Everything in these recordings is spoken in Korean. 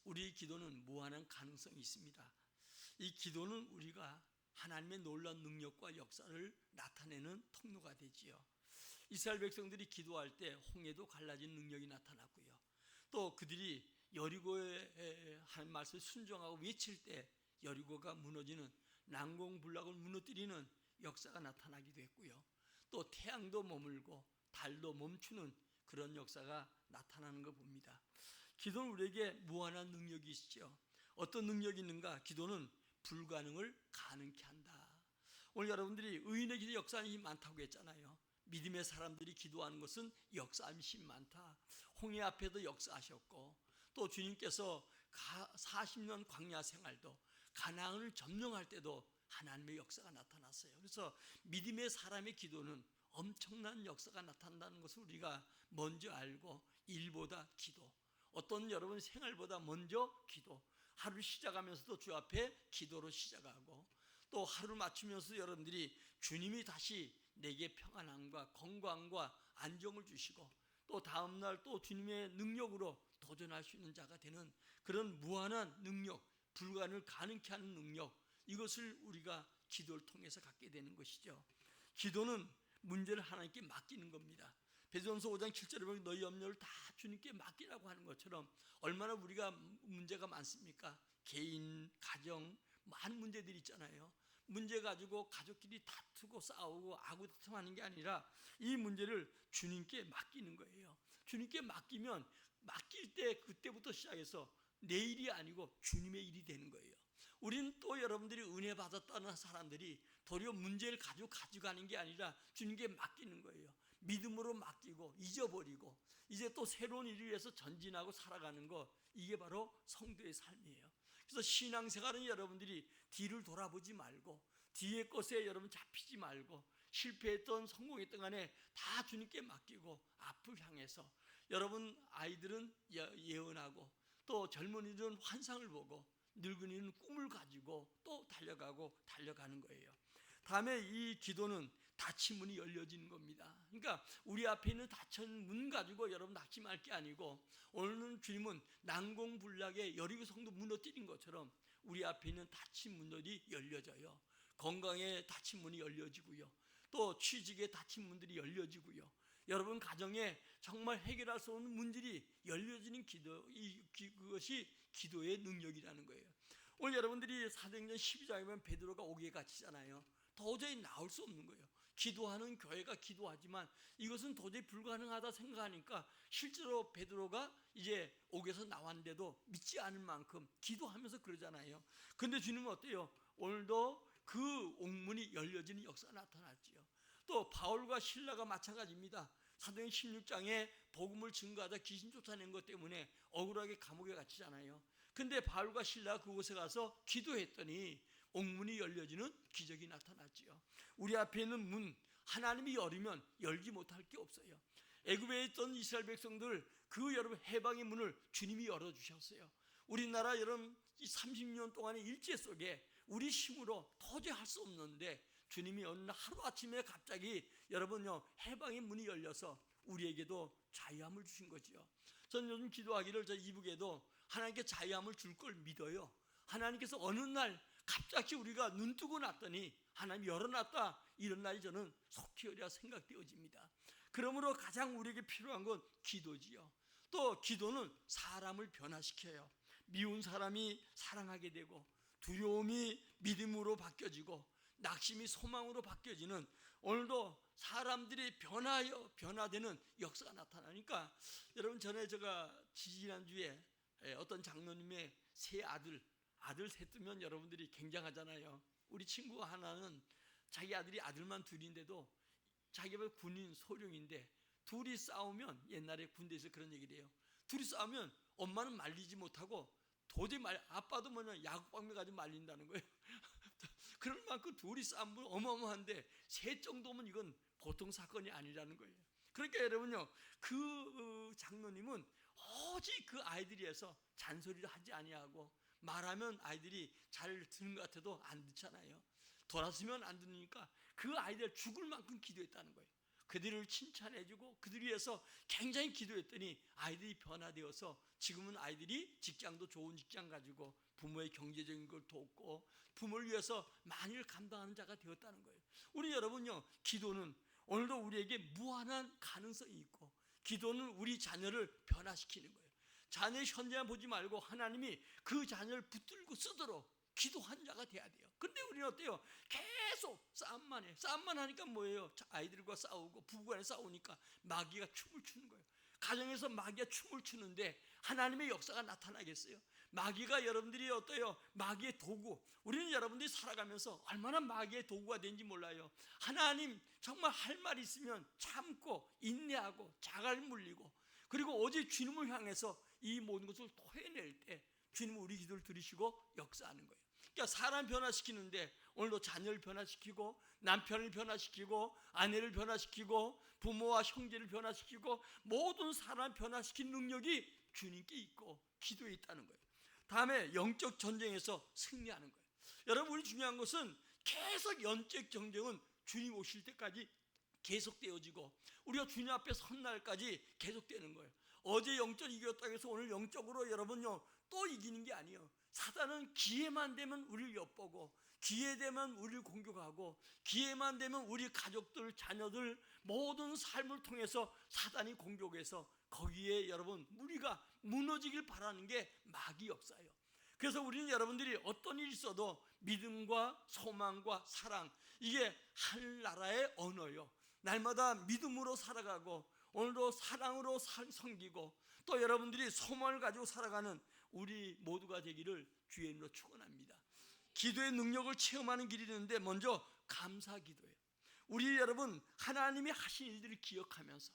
우리의 기도는 무한한 가능성이 있습니다. 이 기도는 우리가 하나님의 놀라운 능력과 역사를 나타내는 통로가 되지요. 이스라엘 백성들이 기도할 때 홍해도 갈라진 능력이 나타났고요. 또 그들이 여리고의 하나님 말씀을 순종하고 외칠 때 여리고가 무너지는, 난공불락을 무너뜨리는 역사가 나타나기도 했고요. 또 태양도 머물고 달도 멈추는 그런 역사가 나타나는 걸 봅니다. 기도는 우리에게 무한한 능력이 있죠. 어떤 능력이 있는가? 기도는 불가능을 가능케 한다. 오늘 여러분들이 의인의 기도 역사하는 힘이 많다고 했잖아요. 믿음의 사람들이 기도하는 것은 역사하는 힘이 많다. 홍해 앞에도 역사하셨고, 또 주님께서 40년 광야 생활도, 가나안을 점령할 때도 하나님의 역사가 나타났어요. 그래서 믿음의 사람의 기도는 엄청난 역사가 나타난다는 것을 우리가 먼저 알고, 일보다 기도, 어떤 여러분 생활보다 먼저 기도, 하루 시작하면서도 주 앞에 기도로 시작하고, 또 하루를 맞추면서 여러분들이 주님이 다시 내게 평안함과 건강과 안정을 주시고, 또 다음날 또 주님의 능력으로 도전할 수 있는 자가 되는 그런 무한한 능력, 불가능을 가능케 하는 능력, 이것을 우리가 기도를 통해서 갖게 되는 것이죠. 기도는 문제를 하나님께 맡기는 겁니다. 베드로전서 5장 7절에 보면 너희 염려를 다 주님께 맡기라고 하는 것처럼 얼마나 우리가 문제가 많습니까? 개인, 가정, 많은 문제들이 있잖아요. 문제 가지고 가족끼리 다투고 싸우고 아구다툼하는 게 아니라 이 문제를 주님께 맡기는 거예요. 주님께 맡기면 맡길 때 그때부터 시작해서 내 일이 아니고 주님의 일이 되는 거예요. 우리는 또 여러분들이 은혜 받았다는 사람들이 도리어 문제를 가져가는 게 아니라 주님께 맡기는 거예요. 믿음으로 맡기고 잊어버리고 이제 또 새로운 일을 위해서 전진하고 살아가는 것, 이게 바로 성도의 삶이에요. 그래서 신앙생활은 여러분들이 뒤를 돌아보지 말고, 뒤의 것에 여러분 잡히지 말고, 실패했던 성공했던 간에 다 주님께 맡기고 앞을 향해서, 여러분 아이들은 예언하고, 또 젊은이들은 환상을 보고, 늙은이는 꿈을 가지고 또 달려가는 거예요. 다음에 이 기도는 닫힌 문이 열려지는 겁니다. 그러니까 우리 앞에 있는 닫힌 문 가지고 여러분 낙심할 게 아니고, 오늘은 주님은 난공불락의 여리고 성도 무너뜨린 것처럼 우리 앞에 있는 닫힌 문들이 열려져요. 건강에 닫힌 문이 열려지고요. 또 취직에 닫힌 문들이 열려지고요. 여러분 가정에 정말 해결할 수 없는 문들이 열려지는 기도, 그것이 기도의 능력이라는 거예요. 오늘 여러분들이 사도행전 12장에 보면 베드로가 옥에 갇히잖아요. 도저히 나올 수 없는 거예요. 기도하는 교회가 기도하지만 이것은 도저히 불가능하다 생각하니까 실제로 베드로가 이제 옥에서 나왔는데도 믿지 않을 만큼 기도하면서 그러잖아요. 근데 주님은 어때요? 오늘도 그 옥문이 열려지는 역사가 나타났지요. 또 바울과 실라가 마찬가지입니다. 사도행 16장에 복음을 증거하다 귀신 쫓아낸 것 때문에 억울하게 감옥에 갇히잖아요. 근데 바울과 실라가 그곳에 가서 기도했더니 옥문이 열려지는 기적이 나타났지요. 우리 앞에 있는 문, 하나님이 열으면 열지 못할 게 없어요. 애굽에 있던 이스라엘 백성들, 그 여러분 해방의 문을 주님이 열어주셨어요. 우리나라 여러분 30년 동안의 일제 속에 우리 힘으로 도저히 할 수 없는데 주님이 어느 날 하루아침에 갑자기 여러분요 해방의 문이 열려서 우리에게도 자유함을 주신 거죠. 저는 요즘 기도하기를, 저 이북에도 하나님께 자유함을 줄 걸 믿어요. 하나님께서 어느 날 갑자기 우리가 눈 뜨고 났더니 하나님이 열어놨다, 이런 날이 저는 속히 오리라 생각되어집니다. 그러므로 가장 우리에게 필요한 건 기도지요. 또 기도는 사람을 변화시켜요. 미운 사람이 사랑하게 되고, 두려움이 믿음으로 바뀌어지고, 낙심이 소망으로 바뀌어지는, 오늘도 사람들이 변화되는 역사가 나타나니까, 여러분 전에 제가 지지난주에 어떤 장로님의 세 아들 셋 두면 여러분들이 굉장하잖아요. 우리 친구가 하나는 자기 아들이 아들만 둘인데도 자기가 군인 소령인데, 둘이 싸우면, 옛날에 군대에서 그런 얘기를 해요. 둘이 싸우면 엄마는 말리지 못하고 도저히 아빠도 야구방망이 가지고 말린다는 거예요. 그럴 만큼 둘이 싸움은 어마어마한데 셋 정도면 이건 보통 사건이 아니라는 거예요. 그러니까 여러분요, 그 장로님은 오직 그 아이들이 해서 잔소리를 하지 아니하고, 말하면 아이들이 잘 듣는 것 같아도 안 듣잖아요. 돌아서면 안 듣으니까 그 아이들 죽을 만큼 기도했다는 거예요. 그들을 칭찬해주고 그들 위해서 굉장히 기도했더니 아이들이 변화되어서 지금은 아이들이 직장도 좋은 직장 가지고 부모의 경제적인 걸 돕고 부모를 위해서 많이를 감당하는 자가 되었다는 거예요. 우리 여러분요, 기도는 오늘도 우리에게 무한한 가능성이 있고 기도는 우리 자녀를 변화시키는 거예요. 자녀의 현재만 보지 말고 하나님이 그 자녀를 붙들고 쓰도록 기도한 자가 돼야 돼요. 근데 우리는 어때요? 계속 싸움만 해. 싸움만 하니까 뭐예요? 아이들과 싸우고 부부간에 싸우니까 마귀가 춤을 추는 거예요. 가정에서 마귀가 춤을 추는데 하나님의 역사가 나타나겠어요? 마귀가 여러분들이 어때요? 마귀의 도구. 우리는 여러분들이 살아가면서 얼마나 마귀의 도구가 된지 몰라요. 하나님 정말 할 말이 있으면 참고 인내하고 자갈 물리고 그리고 오직 주님을 향해서 이 모든 것을 토해낼 때 주님은 우리 기도를 들으시고 역사하는 거예요. 그러니까 사람 변화시키는데 오늘도 자녀를 변화시키고 남편을 변화시키고 아내를 변화시키고 부모와 형제를 변화시키고 모든 사람 변화시키는 능력이 주님께 있고 기도에 있다는 거예요. 다음에 영적 전쟁에서 승리하는 거예요. 여러분, 우리 중요한 것은 계속 영적 전쟁은 주님 오실 때까지 계속되어지고 우리가 주님 앞에 선 날까지 계속되는 거예요. 어제 영적 이겼다고 해서 오늘 영적으로 여러분요 또 이기는 게 아니에요. 사단은 기회만 되면 우리를 엿보고 기회 되면 우리를 공격하고 기회만 되면 우리 가족들, 자녀들 모든 삶을 통해서 사단이 공격해서 거기에 여러분 우리가 무너지길 바라는 게 마귀 역사예요. 그래서 우리는 여러분들이 어떤 일이 있어도 믿음과 소망과 사랑, 이게 하늘나라의 언어요. 날마다 믿음으로 살아가고 오늘도 사랑으로 섬기고 또 여러분들이 소망을 가지고 살아가는 우리 모두가 되기를 주의 이름으로 축원합니다. 기도의 능력을 체험하는 길이 있는데 먼저 감사 기도예요. 우리 여러분 하나님이 하신 일들을 기억하면서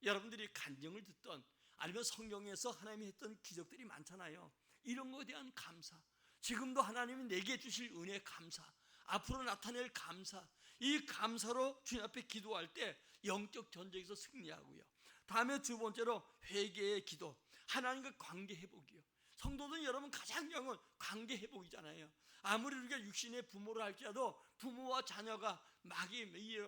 여러분들이 간증을 듣던 아니면 성경에서 하나님이 했던 기적들이 많잖아요. 이런 것에 대한 감사, 지금도 하나님이 내게 주실 은혜 감사, 앞으로 나타낼 감사, 이 감사로 주님 앞에 기도할 때 영적 전쟁에서 승리하고요. 다음에 두 번째로 회개의 기도, 하나님과 관계 회복이요. 성도는 여러분 가장 중요한 건 관계 회복이잖아요. 아무리 우리가 육신의 부모를 할지라도 부모와 자녀가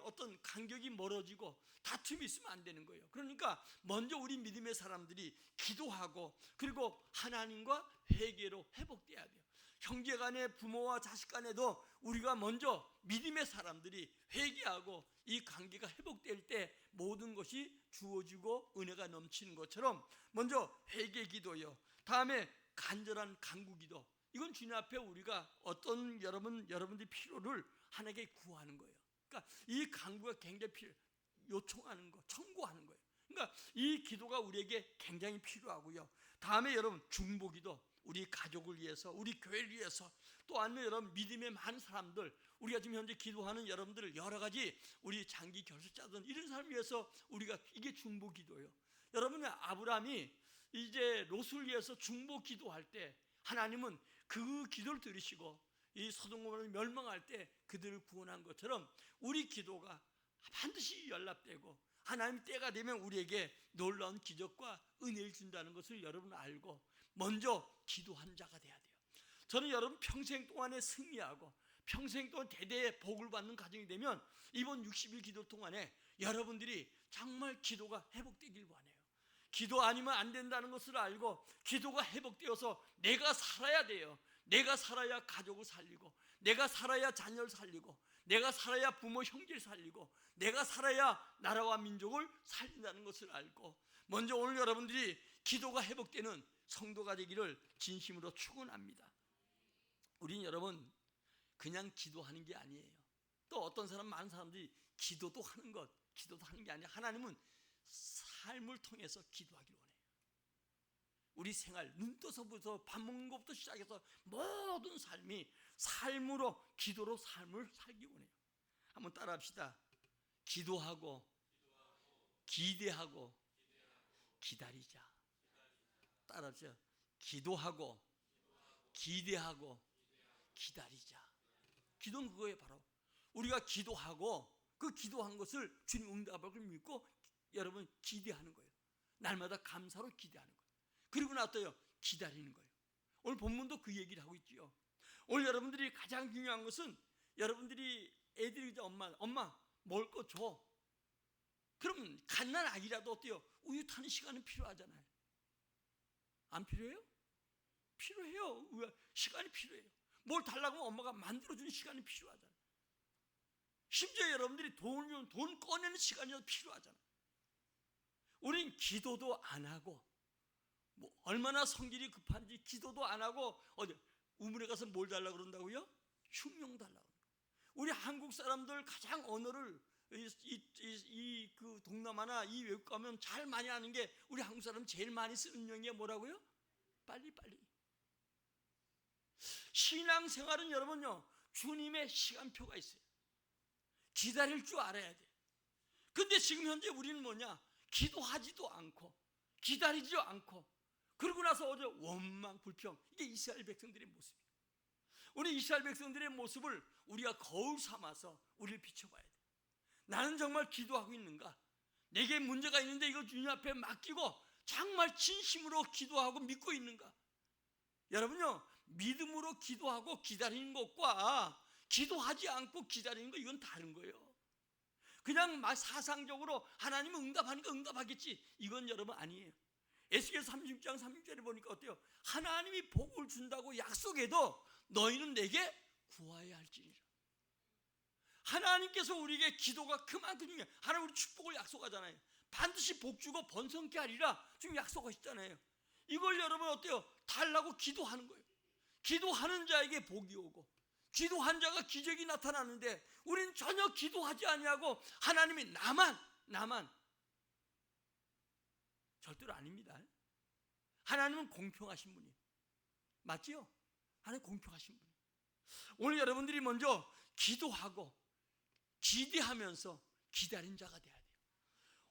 어떤 간격이 멀어지고 다툼이 있으면 안 되는 거예요. 그러니까 먼저 우리 믿음의 사람들이 기도하고 그리고 하나님과 회개로 회복돼야 돼요. 형제간에 부모와 자식간에도 우리가 먼저 믿음의 사람들이 회개하고 이 관계가 회복될 때 모든 것이 주어지고 은혜가 넘치는 것처럼 먼저 회개 기도요. 다음에 간절한 간구 기도. 이건 주님 앞에 우리가 어떤 여러분들의 필요를 하나님께 구하는 거예요. 그러니까 이 간구가 굉장히 요청하는 거, 청구하는 거예요. 그러니까 이 기도가 우리에게 굉장히 필요하고요. 다음에 여러분 중보기도, 우리 가족을 위해서, 우리 교회를 위해서, 또 아니면 여러분 믿음의 많은 사람들, 우리가 지금 현재 기도하는 여러분들을 여러 가지 우리 장기 결석자든 이런 사람을 위해서 우리가 이게 중보기도예요. 여러분의 아브라함이 이제 롯을 위해서 중보기도할 때 하나님은 그 기도를 들으시고 이 소돔고모라를 멸망할 때 그들을 구원한 것처럼 우리 기도가 반드시 연락되고 하나님 때가 되면 우리에게 놀라운 기적과 은혜를 준다는 것을 여러분 알고 먼저 기도한 자가 돼야 돼요. 저는 여러분 평생 동안에 승리하고 평생 동안 대대의 복을 받는 가정이 되면 이번 60일 기도 동안에 여러분들이 정말 기도가 회복되길 원해요. 기도 아니면 안 된다는 것을 알고 기도가 회복되어서 내가 살아야 돼요. 내가 살아야 가족을 살리고 내가 살아야 자녀를 살리고 내가 살아야 부모 형제를 살리고 내가 살아야 나라와 민족을 살린다는 것을 알고 먼저 오늘 여러분들이 기도가 회복되는 성도가 되기를 진심으로 축원합니다. 우린 여러분 그냥 기도하는 게 아니에요. 또 어떤 많은 사람들이 기도도 하는 게 아니라 하나님은 삶을 통해서 기도하기를 원해요. 우리 생활, 눈 떠서부터 밥 먹는 것부터 시작해서 모든 삶이 삶으로 기도로 삶을 살기 원해요. 한번 따라합시다. 기도하고 기대하고 기다리자. 따라합시다. 기도하고 기대하고 기다리자. 기도는 그거예요. 바로 우리가 기도하고 그 기도한 것을 주님 응답할 걸 믿고 여러분 기대하는 거예요. 날마다 감사로 기대하는 거예요. 그리고 나서요 기다리는 거예요. 오늘 본문도 그 얘기를 하고 있지요. 오늘 여러분들이 가장 중요한 것은 여러분들이 애들이 엄마 먹을 거 줘. 그럼 갓난 아기라도 어때요? 우유 타는 시간은 필요하잖아요. 안 필요해요? 필요해요. 시간이 필요해요. 뭘 달라고 하면 엄마가 만들어주는 시간이 필요하잖아요. 심지어 여러분들이 돈 꺼내는 시간이 필요하잖아요. 우린 기도도 안 하고, 얼마나 성질이 급한지 기도도 안 하고, 우물에 가서 뭘 달라고 그런다고요? 흉룡 달라고. 우리 한국 사람들 가장 언어를 그 동남아나 이 외국 가면 잘 많이 하는 게, 우리 한국 사람 제일 많이 쓰는 용어가 뭐라고요? 빨리빨리. 신앙생활은 여러분요, 주님의 시간표가 있어요. 기다릴 줄 알아야 돼. 근데 지금 현재 우리는 뭐냐? 기도하지도 않고 기다리지도 않고, 그러고 나서 원망 불평. 이게 이스라엘 백성들의 모습이에요. 우리 이스라엘 백성들의 모습을 우리가 거울 삼아서 우리를 비춰봐야 돼. 나는 정말 기도하고 있는가? 내게 문제가 있는데 이걸 주님 앞에 맡기고 정말 진심으로 기도하고 믿고 있는가? 여러분요, 믿음으로 기도하고 기다리는 것과 기도하지 않고 기다리는 거, 이건 다른 거예요. 그냥 막 사상적으로 하나님은 응답하니까 응답하겠지, 이건 여러분 아니에요. 에스겔 36장 36절에 보니까 어때요? 하나님이 복을 준다고 약속해도 너희는 내게 구하여야 할지니라. 하나님께서 우리에게 기도가 그만큼 중요해요. 하나님 우리 축복을 약속하잖아요. 반드시 복 주고 번성케 하리라 지금 약속하셨잖아요. 이걸 여러분 어때요? 달라고 기도하는 거예요. 기도하는 자에게 복이 오고, 기도한 자가 기적이 나타나는데, 우린 전혀 기도하지 아니하고 하나님이 나만 절대로 아닙니다. 하나님은 공평하신 분이에요. 맞지요? 하나님 공평하신 분이에요. 오늘 여러분들이 먼저 기도하고 기대하면서 기다린 자가 돼야 돼요.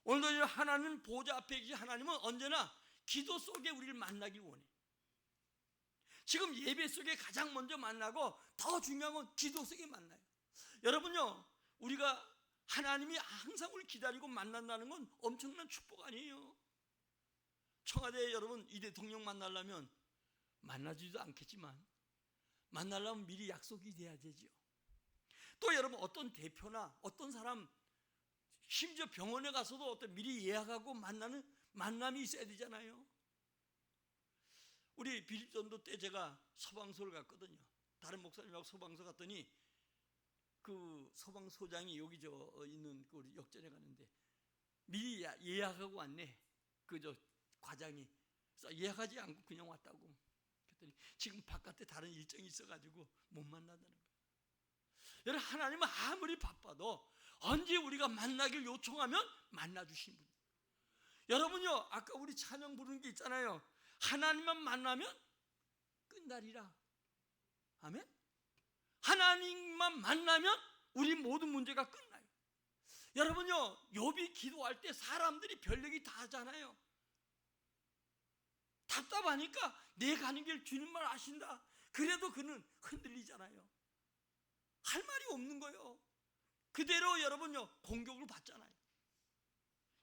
오늘도 하나님 보좌 앞에 계신 하나님은 언제나 기도 속에 우리를 만나길 원해요. 지금 예배 속에 가장 먼저 만나고, 더 중요한 건 기도 속에 만나요. 여러분요, 우리가 하나님이 항상 우리를 기다리고 만난다는 건 엄청난 축복 아니에요. 청와대 여러분, 이 대통령 만나려면 만나지도 않겠지만 만나려면 미리 약속이 돼야 되죠. 또 여러분, 어떤 대표나 어떤 사람, 심지어 병원에 가서도 어떤 미리 예약하고 만나는 만남이 있어야 되잖아요. 우리 빌립전도 때 제가 소방서를 갔거든요. 다른 목사님하고 소방서 갔더니 그 소방소장이 여기 있는 그 우리 역전에 가는데 미리 예약하고 왔네. 과장이. 그래서 예약하지 않고 그냥 왔다고. 그랬더니 지금 바깥에 다른 일정이 있어가지고 못 만난다는 거예요. 여러분, 하나님은 아무리 바빠도 언제 우리가 만나길 요청하면 만나주신 분. 여러분요, 아까 우리 찬양 부르는 게 있잖아요. 하나님만 만나면 끝나리라. 아멘? 하나님만 만나면 우리 모든 문제가 끝나요. 여러분요, 욥이 기도할 때 사람들이 별 얘기 다 하잖아요. 답답하니까 내 가는 길 주님만 아신다. 그래도 그는 흔들리잖아요. 할 말이 없는 거예요. 그대로 여러분요, 공격을 받잖아요.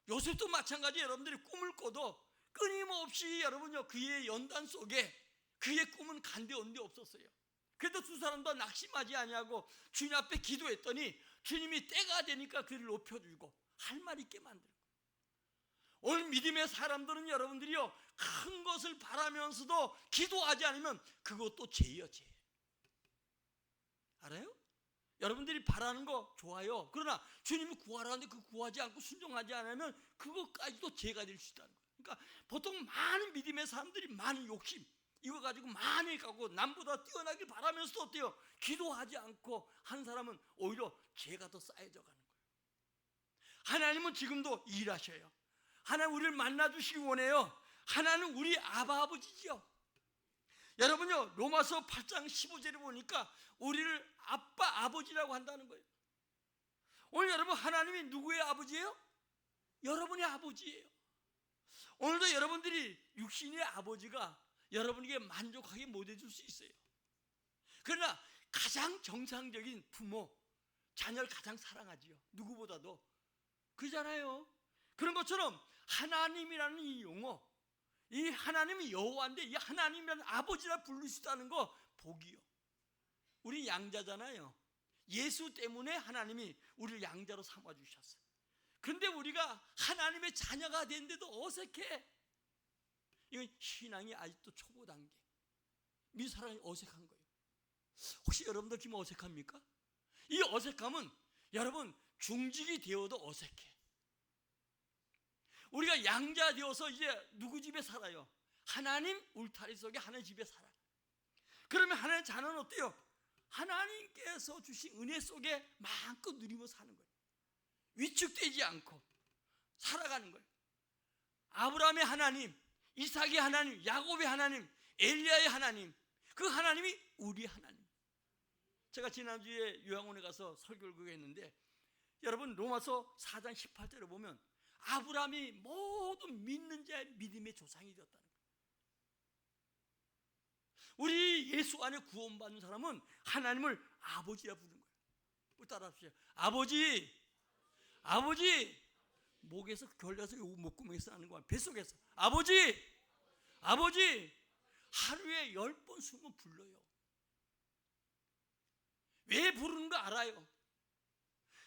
요셉도 마찬가지. 여러분들이 꿈을 꿔도 끊임없이 여러분요, 그의 연단 속에 그의 꿈은 간데 온데 없었어요. 그래도 두 사람도 낙심하지 아니하고 주님 앞에 기도했더니 주님이 때가 되니까 그를 높여주고 할 말 있게 만들고. 오늘 믿음의 사람들은 여러분들이요, 큰 것을 바라면서도 기도하지 않으면 그것도 죄예요, 죄. 알아요? 여러분들이 바라는 거 좋아요. 그러나 주님이 구하라는데 그 구하지 않고 순종하지 않으면 그것까지도 죄가 될 수 있다는 거예요. 그러니까 보통 많은 믿음의 사람들이 많은 욕심, 이거 가지고 많이 가고 남보다 뛰어나길 바라면서도 어때요? 기도하지 않고 한 사람은 오히려 죄가 더 쌓여져 가는 거예요. 하나님은 지금도 일하셔요. 하나님 우리를 만나주시기 원해요. 하나님 우리 아버지지요. 여러분요, 로마서 8장 15절에 보니까 우리를 아빠, 아버지라고 한다는 거예요. 오늘 여러분, 하나님이 누구의 아버지예요? 여러분의 아버지예요. 오늘도 여러분들이 육신의 아버지가 여러분에게 만족하게 못 해줄 수 있어요. 그러나 가장 정상적인 부모, 자녀를 가장 사랑하지요. 누구보다도. 그잖아요. 그런 것처럼 하나님이라는 이 용어, 이 하나님이 여호와인데 이 하나님이라는 아버지라 부를 수 있다는 거 복이요. 우리 양자잖아요. 예수 때문에 하나님이 우리를 양자로 삼아주셨어요. 그런데 우리가 하나님의 자녀가 됐는데도 어색해. 이건 신앙이 아직도 초보 단계. 믿는 사람이 어색한 거예요. 혹시 여러분들 지금 어색합니까? 이 어색함은 여러분 중직이 되어도 어색해. 우리가 양자 되어서 이제 누구 집에 살아요? 하나님 울타리 속에 하나님 집에 살아. 그러면 하나님 자녀는 어때요? 하나님께서 주신 은혜 속에 마음껏 누리며 사는 거예요. 위축되지 않고 살아가는 거예요. 아브라함의 하나님, 이삭의 하나님, 야곱의 하나님, 엘리야의 하나님, 그 하나님이 우리 하나님. 제가 지난주에 요양원에 가서 설교를 그거 했는데 여러분 로마서 4장 18절에 보면 아브라함이 모든 믿는 자의 믿음의 조상이 되었다는 거예요. 우리 예수 안에 구원받는 사람은 하나님을 아버지라 부르는 거예요. 우리 따라합시다. 아버지, 아버지. 목에서 결려서 목구멍에서 나는 거야. 뱃속에서 아버지, 아버지. 하루에 10번 숨으면 불러요. 왜 부르는 거 알아요?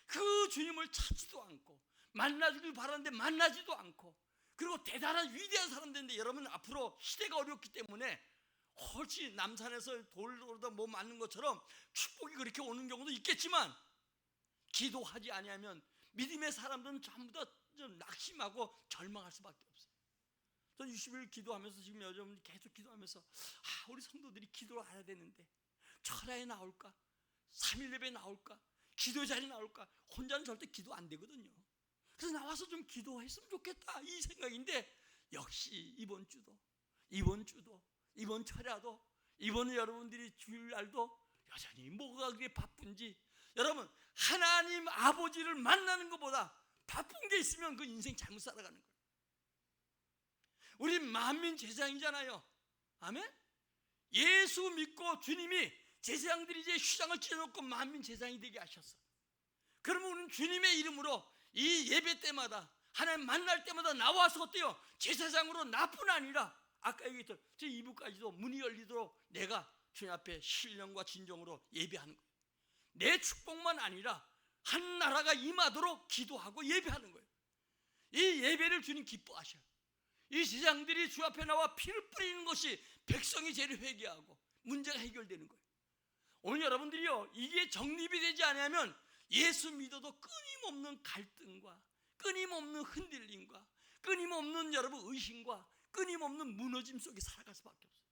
그 주님을 찾지도 않고 만나주길 바라는데 만나지도 않고, 그리고 대단한 위대한 사람 되는데 여러분 앞으로 시대가 어렵기 때문에 훨씬 남산에서 돌로다 뭐 맞는 것처럼 축복이 그렇게 오는 경우도 있겠지만 기도하지 아니하면 믿음의 사람들은 전부 다 낙심하고 절망할 수밖에 없어요. 전 60일 기도하면서 지금 요즘 계속 기도하면서 우리 성도들이 기도를 해야 되는데 철야에 나올까? 3일 예배 나올까? 기도 자리 나올까? 혼자는 절대 기도 안 되거든요. 그래서 나와서 좀 기도했으면 좋겠다 이 생각인데, 역시 이번 주도 이번 철야도 이번 여러분들이 주일날도 여전히 뭐가 그렇게 바쁜지, 여러분 하나님 아버지를 만나는 것보다 바쁜 게 있으면 그 인생 잘못 살아가는 거예요. 우리 만민 제사장이잖아요. 아멘? 예수 믿고 주님이 제사장들이 이제 휘장을 찢어놓고 만민 제사장이 되게 하셨어. 그러면 우리는 주님의 이름으로 이 예배 때마다 하나님 만날 때마다 나와서 어때요? 제사장으로 나뿐 아니라 아까 얘기했던 저 2부까지도 문이 열리도록 내가 주님 앞에 신령과 진정으로 예배하는 거예요. 내 축복만 아니라 한 나라가 임하도록 기도하고 예배하는 거예요. 이 예배를 주님 기뻐하셔요. 이 제사장들이 주 앞에 나와 피를 뿌리는 것이 백성이 죄를 회개하고 문제가 해결되는 거예요. 오늘 여러분들이요, 이게 정립이 되지 않으면 예수 믿어도 끊임없는 갈등과 끊임없는 흔들림과 끊임없는 여러분 의심과 끊임없는 무너짐 속에 살아갈 수밖에 없어요.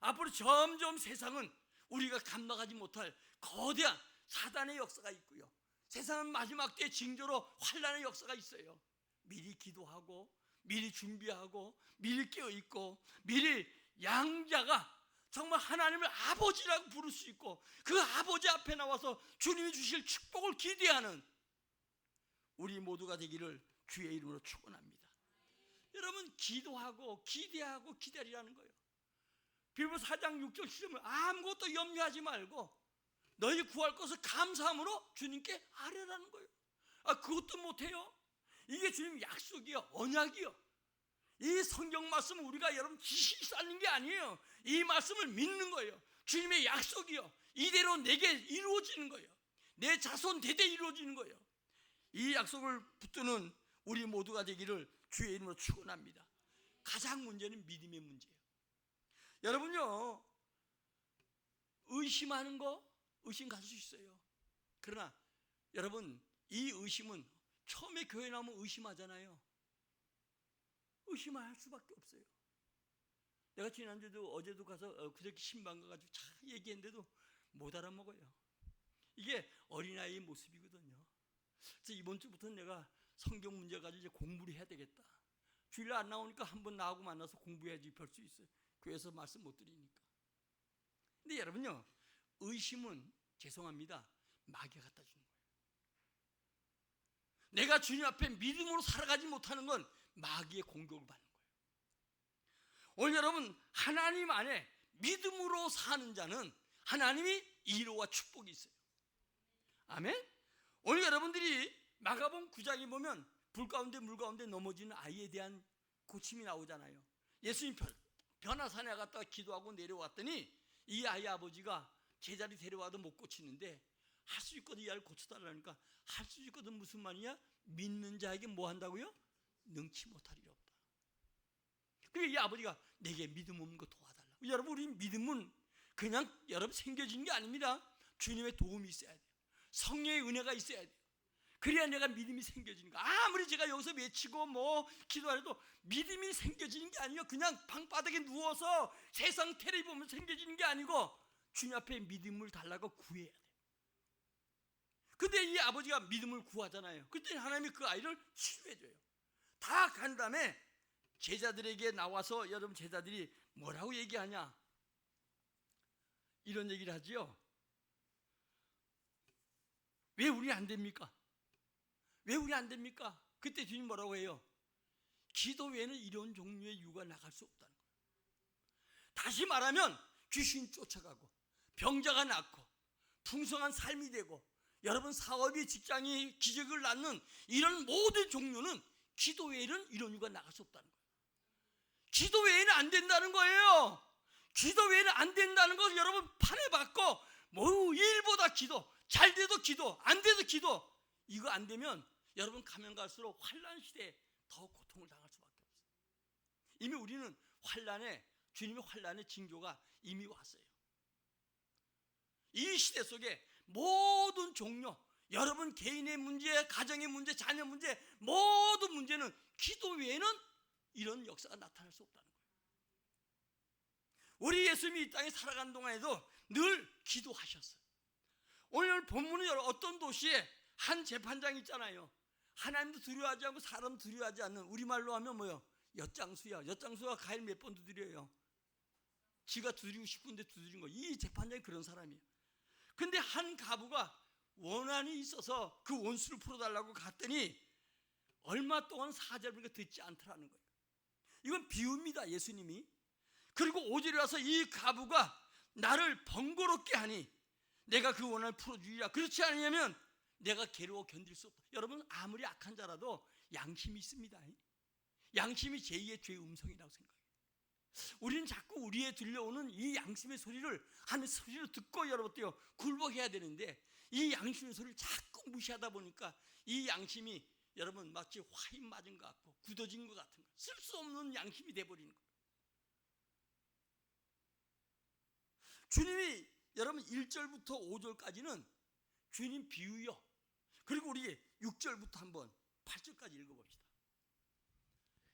앞으로 점점 세상은 우리가 감당하지 못할 거대한 사단의 역사가 있고요, 세상은 마지막 때 징조로 환난의 역사가 있어요. 미리 기도하고 미리 준비하고 미리 깨어있고 미리 양자가 정말 하나님을 아버지라고 부를 수 있고 그 아버지 앞에 나와서 주님이 주실 축복을 기대하는 우리 모두가 되기를 주의 이름으로 축원합니다. 여러분 기도하고 기대하고 기다리라는 거예요. 빌보 4장 6절 7절은 아무것도 염려하지 말고 너희 구할 것을 감사함으로 주님께 아뢰라는 거예요. 그것도 못해요? 이게 주님 약속이요, 언약이요. 이 성경 말씀은 우리가 여러분 지식 쌓는 게 아니에요. 이 말씀을 믿는 거예요. 주님의 약속이요, 이대로 내게 이루어지는 거예요. 내 자손 대대 이루어지는 거예요. 이 약속을 붙드는 우리 모두가 되기를 주의 이름으로 축원합니다. 가장 문제는 믿음의 문제예요. 여러분요, 의심하는 거 의심 가질 수 있어요. 그러나 여러분 이 의심은 처음에 교회 나오면 의심하잖아요. 의심할 수밖에 없어요. 내가 지난주도 어제도 가서 그저께 신방 가가지고 참 얘기했는데도 못 알아먹어요. 이게 어린아이의 모습이거든요. 그래서 이번 주부터는 내가 성경 문제 가지고 이제 공부를 해야 되겠다. 주일날 안 나오니까 한번 나하고 만나서 공부해야지 별 수 있어요. 교회에서 말씀 못 드리니까. 근데 여러분요, 의심은 죄송합니다, 마귀가 갖다 주는 거예요. 내가 주님 앞에 믿음으로 살아가지 못하는 건 마귀의 공격을 받는 거예요. 오늘 여러분 하나님 안에 믿음으로 사는 자는 하나님이 위로와 축복이 있어요. 아멘. 오늘 여러분들이 마가복음 9장에 보면 불 가운데 물 가운데 넘어지는 아이에 대한 고침이 나오잖아요. 예수님 변화산에 갔다가 기도하고 내려왔더니 이 아이 아버지가 제자리 데려와도 못 고치는데 할 수 있거든 이 아이를 고쳐달라니까 할 수 있거든 무슨 말이냐? 믿는 자에게 뭐 한다고요? 능치 못하리라 없다. 그러니까 이 아버지가 내게 믿음 없는 거 도와달라고. 여러분, 우리 믿음은 그냥 여러분 생겨지는 게 아닙니다. 주님의 도움이 있어야 돼요. 성령의 은혜가 있어야 돼요. 그래야 내가 믿음이 생겨지는 거. 아무리 제가 여기서 외치고 뭐 기도해도 믿음이 생겨지는 게 아니에요. 그냥 방바닥에 누워서 세상 테레비 보면 생겨지는 게 아니고 주님 앞에 믿음을 달라고 구해야 돼요. 근데 이 아버지가 믿음을 구하잖아요. 그때 하나님이 그 아이를 치료해줘요. 다 간 다음에 제자들에게 나와서, 여러분 제자들이 뭐라고 얘기하냐, 이런 얘기를 하지요. 왜 우리 안 됩니까? 왜 우리 안 됩니까? 그때 주님 뭐라고 해요? 기도 외에는 이런 종류의 유가 나갈 수 없다는 거예요. 다시 말하면 귀신 쫓아가고 병자가 낫고 풍성한 삶이 되고 여러분 사업이, 직장이 기적을 낳는 이런 모든 종류는 기도 외에는 이런 유가 나갈 수 없다는 거예요. 기도 외에는 안 된다는 거예요. 기도 외에는 안 된다는 걸 여러분 판에받고, 뭐 일보다 기도, 잘 돼도 기도, 안 돼도 기도, 이거 안 되면 여러분 가면 갈수록 환난 시대에 더 고통을 당할 수밖에 없어요. 이미 우리는 주님의 환난의 징조가 이미 왔어요. 이 시대 속에 모든 종류, 여러분 개인의 문제, 가정의 문제, 자녀 문제, 모든 문제는 기도 외에는 이런 역사가 나타날 수 없다는 거예요. 우리 예수님이 이 땅에 살아가는 동안에도 늘 기도하셨어요. 오늘 본문은 어떤 도시에 한 재판장 있잖아요. 하나님도 두려워하지 않고 사람도 두려워하지 않는, 우리말로 하면 뭐요? 엿장수야. 엿장수가 과일 몇 번 두드려요. 지가 두드리고 싶은데 두드린 거. 이 재판장이 그런 사람이에요. 근데 한 가부가 원한이 있어서 그 원수를 풀어달라고 갔더니 얼마 동안 사절을 듣지 않더라는 거예요. 이건 비유입니다, 예수님이. 그리고 5절에 와서 이 가부가 나를 번거롭게 하니 내가 그 원한을 풀어주리라. 그렇지 않으면 내가 괴로워 견딜 수 없다. 여러분, 아무리 악한 자라도 양심이 있습니다. 양심이 제2의 죄의 음성이라고 생각해요. 우리는 자꾸 우리에 들려오는 이 양심의 소리를, 하는 소리를 듣고 여러분들요 굴복해야 되는데, 이 양심의 소리를 자꾸 무시하다 보니까 이 양심이 여러분 마치 화인 맞은 것 같고 굳어진 것 같은 거, 쓸 수 없는 양심이 돼버리는 거예요. 주님이 여러분 1절부터 5절까지는 주님 비유요. 그리고 우리 6절부터 한번 8절까지 읽어봅시다.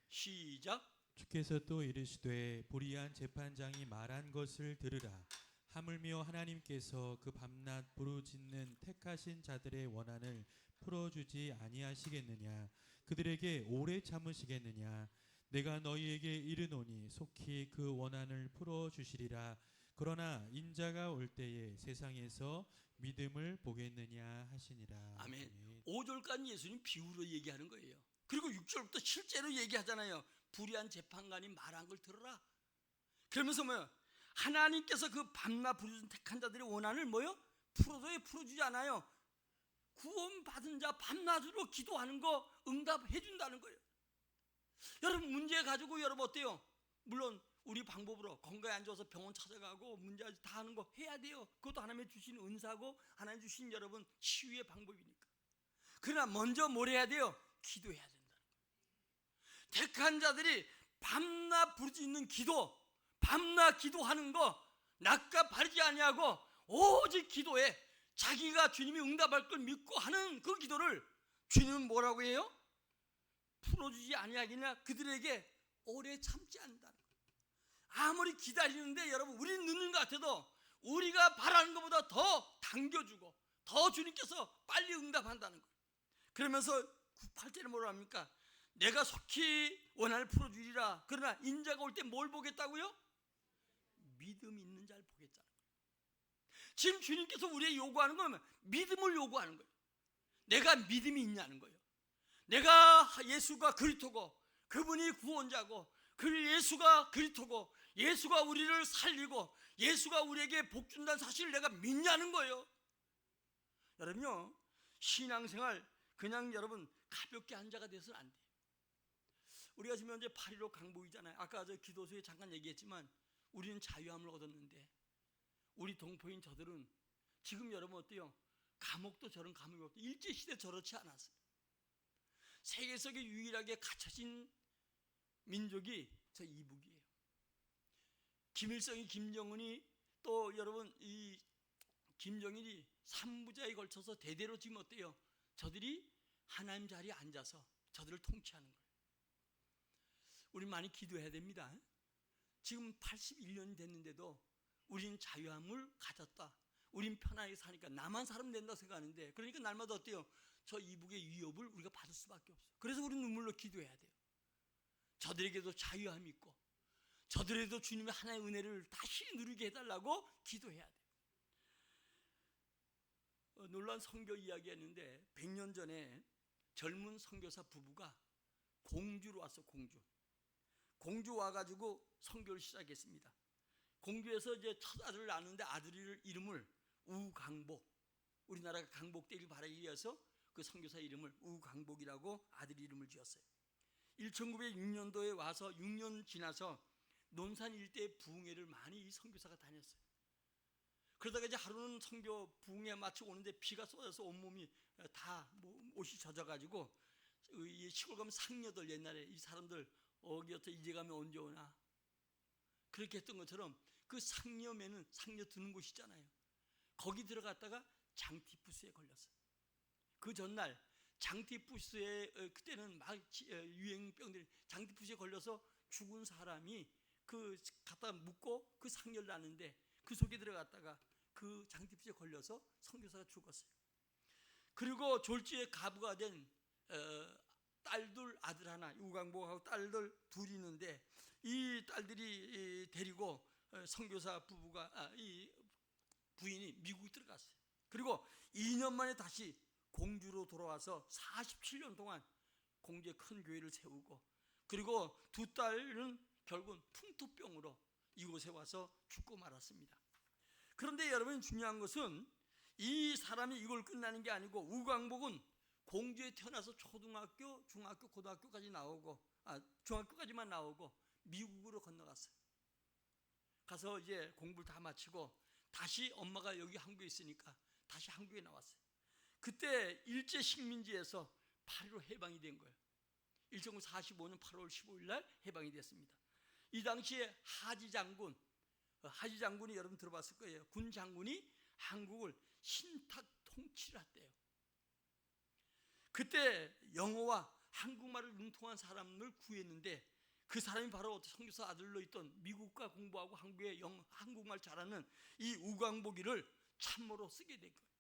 시작. 주께서 또 이르시되 불의한 재판장이 말한 것을 들으라. 하물며 하나님께서 그 밤낮 부르짖는 택하신 자들의 원한을 풀어주지 아니하시겠느냐? 그들에게 오래 참으시겠느냐? 내가 너희에게 이르노니 속히 그 원한을 풀어주시리라. 그러나 인자가 올 때에 세상에서 믿음을 보겠느냐 하시니라. 아멘. 5절까지 예수님 비유로 얘기하는 거예요. 그리고 6절부터 실제로 얘기하잖아요. 불의한 재판관이 말한 걸 들어라. 그러면서 뭐요? 하나님께서 그 밤낮 부르짖는 택한 자들의 원한을 뭐요? 풀어주지 않아요. 구원받은 자 밤낮으로 기도하는 거 응답해 준다는 거예요. 여러분 문제 가지고 여러분 어때요? 물론 우리 방법으로 건강에 안 좋아서 병원 찾아가고 문제 다 하는 거 해야 돼요. 그것도 하나님이 주신 은사고 하나님 주신 여러분 치유의 방법이니까. 그러나 먼저 뭘 해야 돼요? 기도해야 된다는 거예요. 택한 자들이 밤낮 부르짖는 기도, 밤낮 기도하는 거 낮과 바르지 아니하고 오직 기도해 자기가 주님이 응답할 걸 믿고 하는 그 기도를 주님은 뭐라고 해요? 풀어주지 아니하겠냐? 그들에게 오래 참지 않는다는 거예요. 아무리 기다리는데 여러분 우리 늦는 것 같아도 우리가 바라는 것보다 더 당겨주고 더 주님께서 빨리 응답한다는 거예요. 그러면서 8절에 뭐라 합니까? 내가 속히 원한을 풀어주리라. 그러나 인자가 올 때 뭘 보겠다고요? 믿음 있는 자를 보겠다는 거예요. 지금 주님께서 우리에게 요구하는 건 믿음을 요구하는 거예요. 내가 믿음이 있냐는 거예요. 내가 예수가 그리스도고 그분이 구원자고 그 예수가 그리스도고 예수가 우리를 살리고 예수가 우리에게 복 준다는 사실을 내가 믿냐는 거예요. 여러분요, 신앙생활 그냥 여러분 가볍게 한 자가 돼서는 안 돼요. 우리가 지금 현재 8.15 강복이잖아요. 아까 저 기도소에 잠깐 얘기했지만 우리는 자유함을 얻었는데 우리 동포인 저들은 지금 여러분 어때요? 감옥도 저런 감옥이 없고 일제시대 저렇지 않았어요. 세계석에 유일하게 갇혀진 민족이 저 이북이에요. 김일성이, 김정은이, 또 여러분 이 김정일이 3부자에 걸쳐서 대대로 지금 어때요? 저들이 하나님 자리에 앉아서 저들을 통치하는 거예요. 우리 많이 기도해야 됩니다. 지금 81년이 됐는데도 우린 자유함을 가졌다. 우린 편하게 사니까 나만 살면 된다고 생각하는데, 그러니까 날마다 어때요? 저 이북의 위협을 우리가 받을 수밖에 없어요. 그래서 우리 눈물로 기도해야 돼요. 저들에게도 자유함이 있고 저들에게도 주님의 하나의 은혜를 다시 누리게 해달라고 기도해야 돼요. 놀라운 선교 이야기했는데 100년 전에 젊은 선교사 부부가 공주로 왔어. 공주 와가지고 선교를 시작했습니다. 공주에서 이제 첫 아들을 낳았는데 아들 이름을 우강복, 우리나라가 강복되길 바라기 위해서 그 선교사 이름을 우강복이라고 아들 이름을 지었어요. 1906년도에 와서 6년 지나서 논산 일대의 부흥회를 많이 이 선교사가 다녔어요. 그러다가 이제 하루는 선교 부흥회 마치고 오는데 비가 쏟아져서 온몸이 다 옷이 젖어가지고 이 시골 가면 상녀들, 옛날에 이 사람들 어기어서 이제 가면 언제 오나 그렇게 했던 것처럼 그 상녀매는 상녀 드는 곳이 있잖아요. 거기 들어갔다가 장티푸스에 걸렸어요. 그 전날 장티푸스에 그때는 막 유행병들이 장티푸스에 걸려서 죽은 사람이 그 갖다 묻고 그 상녀를 낳는데 그 속에 들어갔다가 그 장티푸스에 걸려서 선교사가 죽었어요. 그리고 졸지에 가부가 된 딸들, 아들 하나, 우강복하고 딸들 둘이 있는데 이 딸들이 데리고 선교사 부부가 이 부인이 미국에 들어갔어요. 그리고 2년 만에 다시 공주로 돌아와서 47년 동안 공주의 큰 교회를 세우고, 그리고 두 딸은 결국은 풍토병으로 이곳에 와서 죽고 말았습니다. 그런데 여러분, 중요한 것은 이 사람이 이걸 끝나는 게 아니고 우광복은 공주에 태어나서 초등학교, 중학교, 고등학교까지 나오고 중학교까지만 나오고 미국으로 건너갔어요. 가서 이제 공부를 다 마치고 다시 엄마가 여기 한국에 있으니까 다시 한국에 나왔어요. 그때 일제 식민지에서 8.15 해방이 된 거예요. 1945년 8월 15일 날 해방이 됐습니다. 이 당시에 하지 장군이 여러분 들어봤을 거예요. 군 장군이 한국을 신탁 통치를 했대요. 그때 영어와 한국말을 능통한 사람을 구했는데 그 사람이 바로 선교사 아들로 있던 미국과 공부하고 한국말 잘하는 이 우광복이를 참모로 쓰게 된 거예요.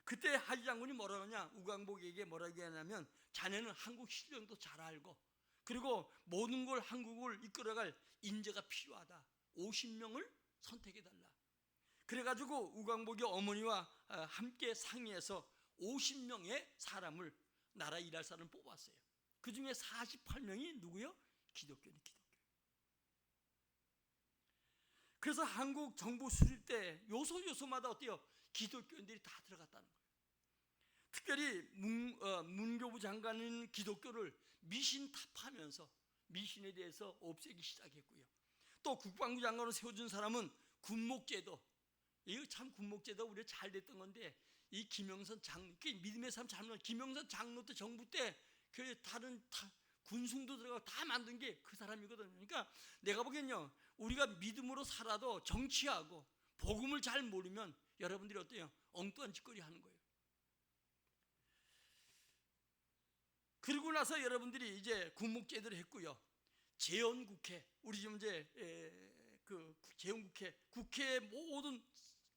그때 하지 장군이 뭐라고 하냐, 우광복에게 뭐라고 하냐면 자네는 한국 실력도 잘 알고 그리고 모든 걸 한국을 이끌어갈 인재가 필요하다. 50명을 선택해달라. 그래가지고 우광복이 어머니와 함께 상의해서 50명의 사람을 나라 일할 사람을 뽑았어요. 그 중에 48명이 누구요? 기독교는 기독교. 그래서 한국 정부 수립 때 요소마다 어때요? 기독교인들이 다 들어갔다는 거예요. 특별히 문교부 장관은 기독교를 미신탑하면서 미신에 대해서 없애기 시작했고요. 또 국방부 장관으로 세워준 사람은 군목제도, 이거 참 군목제도 우리가 잘 됐던 건데 이 김영선 장로, 믿음의 삶 잘못, 김영선 장로 때 정부 때 그 다른 군승도 들어가고 다 만든 게 그 사람이거든요. 그러니까 내가 보기엔요, 우리가 믿음으로 살아도 정치하고 복음을 잘 모르면 여러분들이 어때요? 엉뚱한 짓거리 하는 거예요. 그리고 나서 여러분들이 이제 군목제도를 했고요. 재헌국회, 우리 지금 이제 그 재헌국회, 국회 모든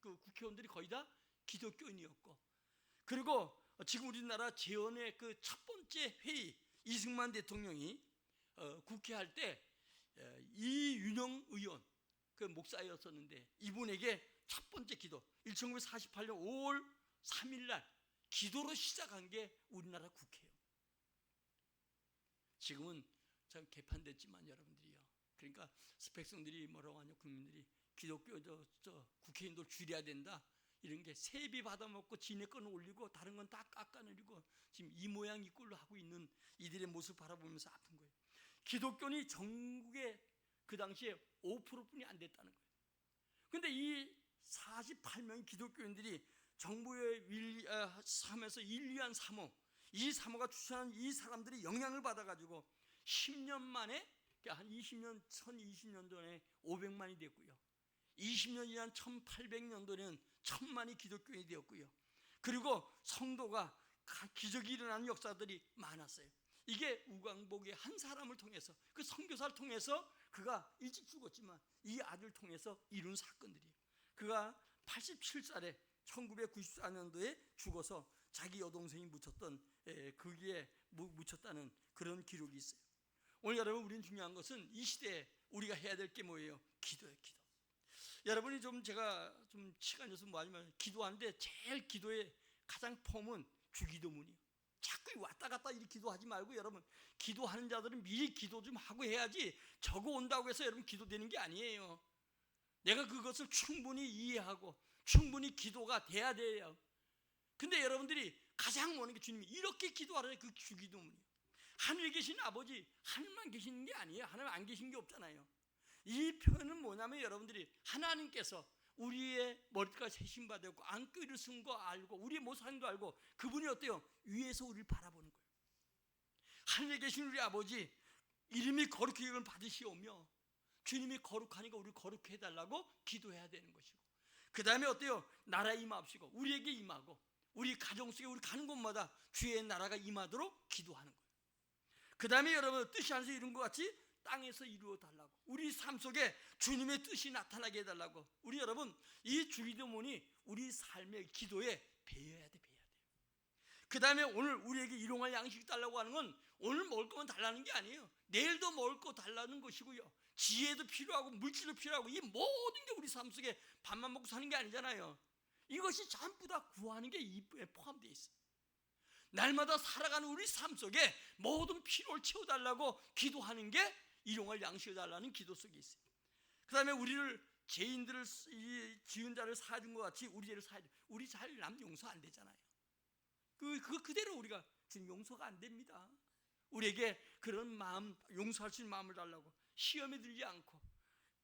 그 국회의원들이 거의 다 기독교인이었고, 그리고 지금 우리나라 재헌의 그 첫 번째 회의, 이승만 대통령이 국회할 때 이윤영 의원, 그 목사였었는데 이분에게 첫 번째 기도, 1948년 5월 3일 날 기도로 시작한 게 우리나라 국회예요. 지금은 참 개판됐지만 여러분들이요. 그러니까 백성들이 뭐라고 하냐, 국민들이 기독교 국회의원들 줄여야 된다. 이런 게 세비 받아먹고 지네 건 올리고 다른 건 다 깎아내리고 지금 이 모양 이 꼴로 하고 있는 이들의 모습 바라보면서 아픈 거예요. 기독교는 전국에 그 당시에 5%뿐이 안 됐다는 거예요. 그런데 이 48명의 기독교인들이 정부에 하면서 인류한 사모, 이 사모가 추천한 이 사람들이 영향을 받아가지고 10년 만에, 한 20년, 1020년도에 500만이 됐고요. 20년 지난 1800년도에는 1000만이 기독교인이 되었고요. 그리고 성도가 기적이 일어나는 역사들이 많았어요. 이게 우광복의 한 사람을 통해서, 그 선교사를 통해서, 그가 일찍 죽었지만 이 아들을 통해서 이룬 사건들이에요. 그가 87살에 1994년도에 죽어서 자기 여동생이 묻혔던, 거기에 묻혔다는 그런 기록이 있어요. 오늘 여러분, 우리는 중요한 것은 이 시대에 우리가 해야 될 게 뭐예요? 기도예요, 기도. 여러분이 제가 시간이 없어서 뭐하지만, 기도하는데 제일 기도의 가장 폼은 주기도문이에요. 자꾸 왔다 갔다 이렇게 기도하지 말고, 여러분, 기도하는 자들은 미리 기도 좀 하고 해야지, 적어 온다고 해서 여러분 기도되는 게 아니에요. 내가 그것을 충분히 이해하고 충분히 기도가 돼야 돼요. 근데 여러분들이 가장 원하는 게, 주님이 이렇게 기도하라, 그 주기도문이에요. 하늘에 계신 아버지, 하늘만 계시는 게 아니에요. 하늘 안 계신 게 없잖아요. 이 표현은 뭐냐면, 여러분들이 하나님께서 우리의 머리까지 세신 바 되고 안귀를 쓴 거 알고 우리의 모습도 알고, 그분이 어때요? 위에서 우리를 바라보는 거예요. 하늘에 계신 우리 아버지, 이름이 거룩히 여김을 받으시오며, 주님이 거룩하니까 우리를 거룩해 해달라고 기도해야 되는 것이고, 그 다음에 어때요? 나라 임하옵시고, 우리에게 임하고 우리 가정 속에 우리 가는 곳마다 주의 나라가 임하도록 기도하는 거예요. 그 다음에 여러분, 뜻이 하늘에서 이룬 것 같이 땅에서 이루어 달라고, 우리 삶 속에 주님의 뜻이 나타나게 해달라고. 우리 여러분, 이 주기도문이 우리 삶의 기도에 배워야 돼. 그 다음에 오늘 우리에게 일용할 양식 달라고 하는 건, 오늘 먹을 거만 달라는 게 아니에요. 내일도 먹을 거 달라는 것이고요. 지혜도 필요하고 물질도 필요하고, 이 모든 게 우리 삶 속에 밥만 먹고 사는 게 아니잖아요. 이것이 전부 다 구하는 게 이에 포함되어 있어요. 날마다 살아가는 우리 삶 속에 모든 필요를 채워달라고 기도하는 게 일용할 양식을 달라는 기도 속에 있어요. 그 다음에 우리를, 죄인들을, 지은 자를 사준 것 같이 우리 죄를 사야 돼. 우리 잘 남 용서 안 되잖아요. 그대로 우리가 지금 용서가 안 됩니다. 우리에게 그런 마음, 용서할 수 있는 마음을 달라고. 시험에 들지 않고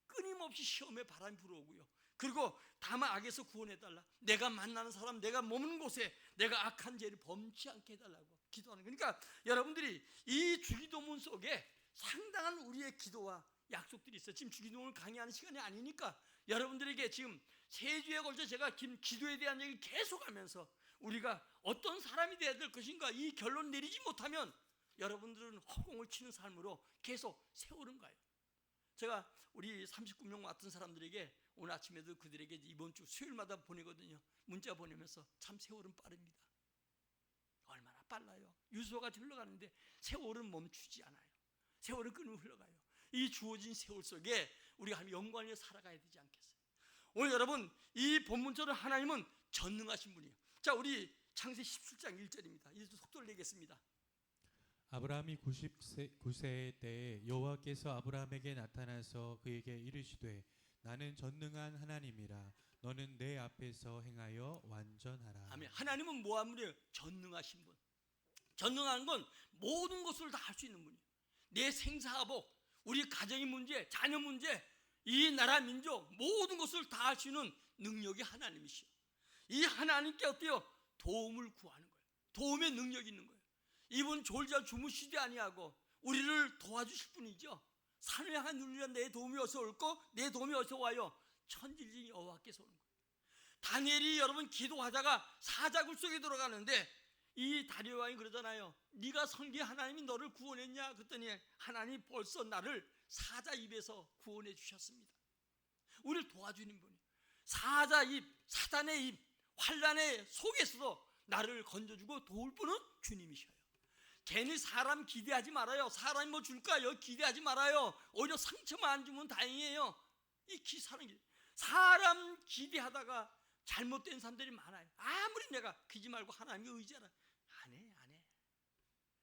끊임없이 시험에 바람이 불어오고요. 그리고 다만 악에서 구원해달라. 내가 만나는 사람, 내가 머무는 곳에 내가 악한 죄를 범치 않게 해달라고 기도하는 거예요. 그러니까 여러분들이 이 주기도문 속에 상당한 우리의 기도와 약속들이 있어요. 지금 주기도문을 강의하는 시간이 아니니까 여러분들에게 지금 3주에 걸쳐 제가 기도에 대한 얘기를 계속하면서 우리가 어떤 사람이 되어야 될 것인가, 이 결론 내리지 못하면 여러분들은 허공을 치는 삶으로 계속 세우는 거예요. 제가 우리 39명 왔던 사람들에게 오늘 아침에도 그들에게 이번 주 수요일마다 보내거든요. 문자 보내면서, 참 세월은 빠릅니다. 얼마나 빨라요. 유수같이 흘러가는데 세월은 멈추지 않아요. 세월은 끊임없이 흘러가요. 이 주어진 세월 속에 우리가 영광을 위해 살아가야 되지 않겠어요? 오늘 여러분, 이 본문처럼 하나님은 전능하신 분이에요. 자, 우리 창세기 17장 1절입니다. 이제 속도를 내겠습니다. 아브라함이 99세의 때에 여호와께서 아브라함에게 나타나서 그에게 이르시되, 나는 전능한 하나님이라. 너는 내 앞에서 행하여 완전하라. 아멘. 하나님은 뭐한 분이에요? 전능하신 분. 전능한 건 모든 것을 다 할 수 있는 분이에요. 내 생사화복, 우리 가정의 문제, 자녀 문제, 이 나라 민족 모든 것을 다 할 수 있는 능력이 하나님이시오. 이 하나님께 어때요? 도움을 구하는 거예요. 도움의 능력이 있는 거예요. 이분 졸잘 주무시지 아니하고 우리를 도와주실 분이죠. 산을 향한 누리라 내 도움이 어디서 올고 내 도움이 어디서 와요? 천지진 여호와께서 오는 거예요. 다니엘이 여러분 기도하다가 사자굴 속에 들어가는데, 이 다리오 왕이 그러잖아요. 네가 선기 하나님이 너를 구원했냐? 그랬더니 하나님이 벌써 나를 사자 입에서 구원해 주셨습니다. 우리를 도와주는 분이에요. 사자 입, 사단의 입, 환란의 속에서도 나를 건져주고 도울 분은 주님이셔요. 괜히 사람 기대하지 말아요. 사람이 뭐 줄까요? 기대하지 말아요. 오히려 상처만 안 주면 다행이에요. 사람 기대하다가 잘못된 사람들이 많아요. 아무리 내가 기지 말고 하나님의 의지하라. 안 해.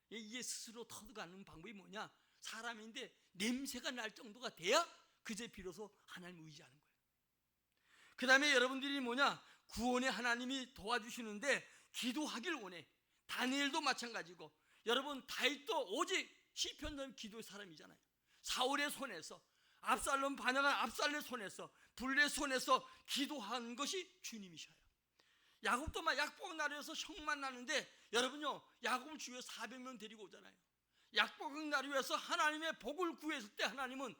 이게 스스로 터득하는 방법이 뭐냐? 사람인데 냄새가 날 정도가 돼야 그제 비로소 하나님을 의지하는 거예요. 그 다음에 여러분들이 뭐냐? 구원의 하나님이 도와주시는데 기도하길 원해. 다니엘도 마찬가지고, 여러분 다윗도 오직 시편전 기도의 사람이잖아요. 사울의 손에서, 압살롬 반역한 압살롬의 손에서, 불의 손에서 기도한 것이 주님이셔요. 야곱도 막 약복 나루에서 형만 나는데 여러분요, 야곱을 주위에 400명 데리고 오잖아요. 약복 나루에서 하나님의 복을 구했을 때 하나님은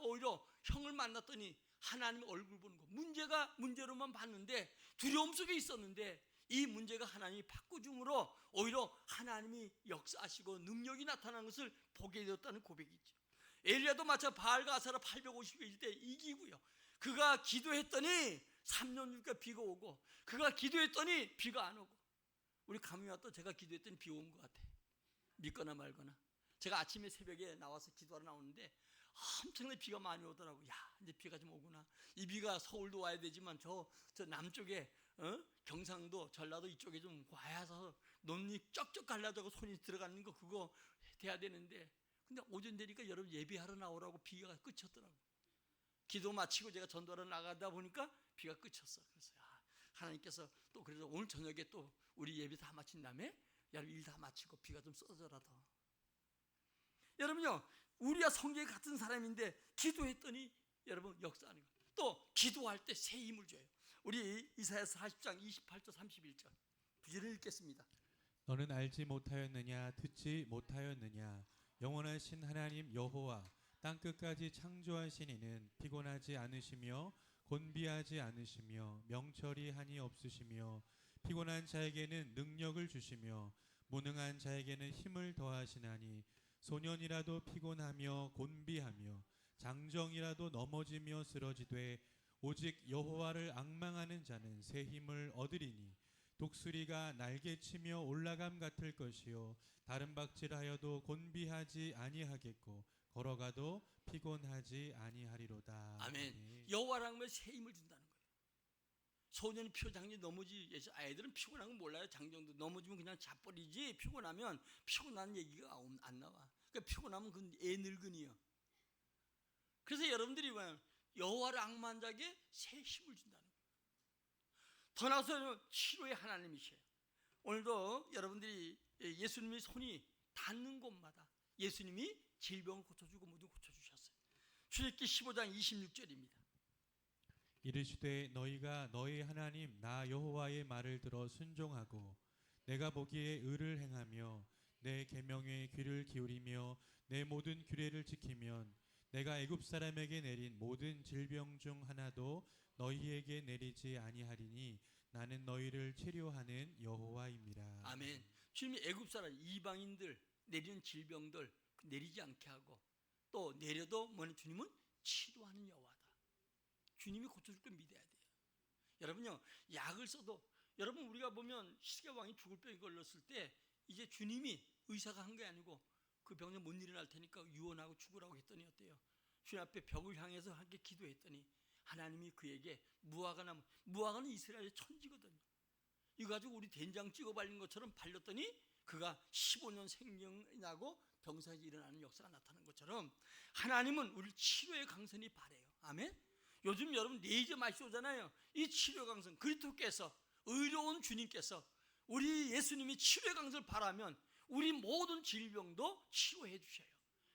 오히려 형을 만났더니 하나님의 얼굴 보는 거, 문제가 문제로만 봤는데 두려움 속에 있었는데 이 문제가 하나님이 바꿔줌으로 오히려 하나님이 역사하시고 능력이 나타나는 것을 보게 되었다는 고백이죠. 엘리야도 마찬가지로 바알과 아사라 850일 때 이기고요, 그가 기도했더니 3년 6개월 비가 오고, 그가 기도했더니 비가 안 오고. 우리 가문이 왔다 제가 기도했더니 비 온 것 같아, 믿거나 말거나. 제가 아침에 새벽에 나와서 기도하러 나오는데 엄청나게 비가 많이 오더라고. 야, 이제 비가 좀 오구나. 이 비가 서울도 와야 되지만 저 남쪽에 경상도 전라도 이쪽에 좀 와서 논잎 쩍쩍 갈라져서 손이 들어가는 거 그거 돼야 되는데, 근데 오전 되니까 여러분 예배하러 나오라고 비가 그쳤더라고. 기도 마치고 제가 전도하러 나가다 보니까 비가 그쳤어. 그래서 하나님께서 또 그래서 오늘 저녁에 또 우리 예배 다 마친 다음에 여러분 일 다 마치고 비가 좀 쏟아져라 더. 여러분요, 우리와 성경이 같은 사람인데 기도했더니 여러분 역사하는 거예요. 또 기도할 때 새 힘을 줘요. 우리 이사야서 40장 28절 31절 부제를 읽겠습니다. 너는 알지 못하였느냐 듣지 못하였느냐 영원하신 하나님 여호와 땅끝까지 창조하신 이는 피곤하지 않으시며 곤비하지 않으시며 명철이 한이 없으시며 피곤한 자에게는 능력을 주시며 무능한 자에게는 힘을 더하시나니 소년이라도 피곤하며 곤비하며 장정이라도 넘어지며 쓰러지되 오직 여호와를 앙망하는 자는 새 힘을 얻으리니 독수리가 날개치며 올라감 같을 것이요 다른 박질하여도 곤비하지 아니하겠고 걸어가도 피곤하지 아니하리로다. 아멘. 여호와라는 건 새 힘을 준다는 거예요. 소년이 표장이 넘어지, 아이들은 피곤한 건 몰라요. 장정도 넘어지면 그냥 자버리지, 피곤하면 피곤한 얘기가 안 나와. 그러니까 피곤하면 그건 애 늙은이요. 그래서 여러분들이 여호와를 앙망한 자에게 새 힘을 준다는 거예요. 더 나아가서 치료의 하나님이셔요. 오늘도 여러분들이 예수님이 손이 닿는 곳마다 예수님이 질병을 고쳐주고 모두 고쳐주셨어요. 출애굽기 15장 26절입니다. 이르시되 너희가 너희 하나님 나 여호와의 말을 들어 순종하고 내가 보기에 의를 행하며 내 계명에 귀를 기울이며 내 모든 규례를 지키면 내가 애굽 사람에게 내린 모든 질병 중 하나도 너희에게 내리지 아니하리니 나는 너희를 치료하는 여호와임이라. 아멘. 주님이 애굽 사람 이방인들 내리는 질병들 내리지 않게 하고, 또 내려도 주님은 치료하는 여호와다. 주님이 고쳐줄 걸 믿어야 돼요. 여러분요, 약을 써도 여러분 우리가 보면 시드기야 왕이 죽을 병에 걸렸을 때 이제 주님이 의사가 한 게 아니고 그 병에 못 일어날 테니까 유언하고 죽으라고 했더니 어때요? 주님 앞에 벽을 향해서 함께 기도했더니 하나님이 그에게 무화과는 이스라엘의 천지거든요. 이거 가지고 우리 된장 찍어 발린 것처럼 발렸더니 그가 15년 생명이 나고 병사에서 일어나는 역사가 나타나는 것처럼 하나님은 우리 치료의 강선이 바래요. 아멘. 요즘 여러분 네이저 맛이 오잖아요. 이 치료 강선 그리스도께서, 의로운 주님께서 우리 예수님이 치료의 강선을 바라면 우리 모든 질병도 치료해 주셔요.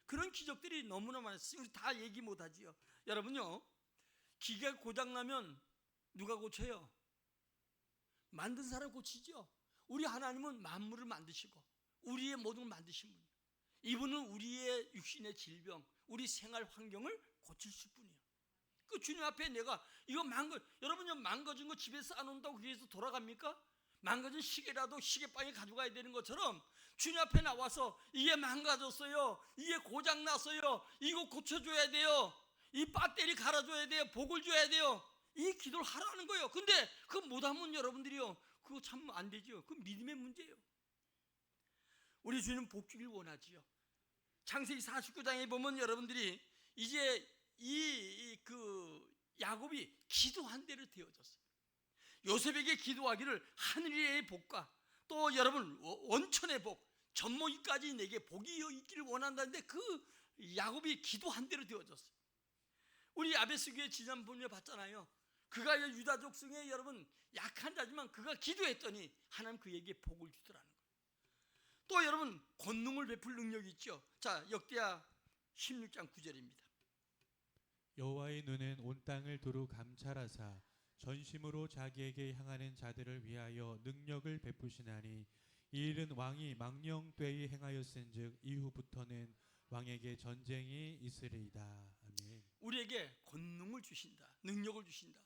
그런 기적들이 너무나 많았어요. 우리 다 얘기 못하지요. 여러분요, 기계가 고장나면 누가 고쳐요? 만든 사람 고치죠. 우리 하나님은 만물을 만드시고 우리의 모든 걸 만드신 분이에요. 이분은 우리의 육신의 질병, 우리 생활 환경을 고칠 뿐이에요. 그 주님 앞에 내가 이거 여러분요, 망가진 거 집에 쌓아놓는다고 그래서 돌아갑니까? 망가진 시계라도 시계방에 가져가야 되는 것처럼 주님 앞에 나와서 이게 망가졌어요, 이게 고장났어요, 이거 고쳐줘야 돼요, 이 배터리 갈아줘야 돼요, 복을 줘야 돼요, 이 기도를 하라는 거예요. 근데 그거 못하면 여러분들이요, 그거 참 안 되죠. 그 믿음의 문제예요. 우리 주님 복 주길 원하지요. 창세기 49장에 보면 여러분들이 이제 야곱이 기도한 대로 되어졌어요. 요셉에게 기도하기를 하늘의 복과 또 여러분 원천의 복, 젖먹이까지 내게 복이 있기를 원한다는데 그 야곱이 기도한 대로 되어졌어요. 우리 야베스 교회 지난번에 봤잖아요. 그가 유다족 중에 여러분 약한 자지만 그가 기도했더니 하나님 그에게 복을 주더라는 거예요. 또 여러분 권능을 베풀 능력이 있죠. 자, 역대하 16장 9절입니다. 여호와의 눈은 온 땅을 두루 감찰하사 전심으로 자기에게 향하는 자들을 위하여 능력을 베푸시나니 이 일은 왕이 망령 때에 행하였은즉 이후부터는 왕에게 전쟁이 있으리이다. 아멘. 우리에게 권능을 주신다. 능력을 주신다.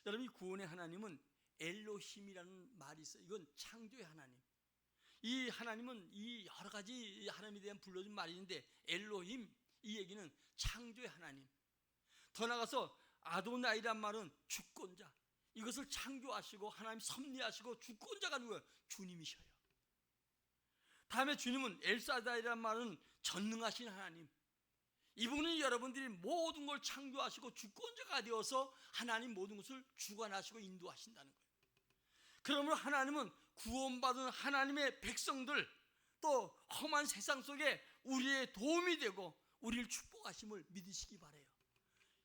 여러분, 이 구원의 하나님은 엘로힘이라는 말이 있어요. 이건 창조의 하나님. 이 하나님은 이 여러 가지 하나님에 대한 불러준 말이 있는데, 엘로힘, 이 얘기는 창조의 하나님. 더 나아가서 아도나이란 말은 주권자. 이것을 창조하시고 하나님 섭리하시고 주권자가 누구예요? 주님이셔요. 다음에 주님은 엘사다이란 말은 전능하신 하나님. 이분은 여러분들이 모든 걸 창조하시고 주권자가 되어서 하나님 모든 것을 주관하시고 인도하신다는 거예요. 그러므로 하나님은 구원받은 하나님의 백성들, 또 험한 세상 속에 우리의 도움이 되고 우리를 축복하심을 믿으시기 바라요.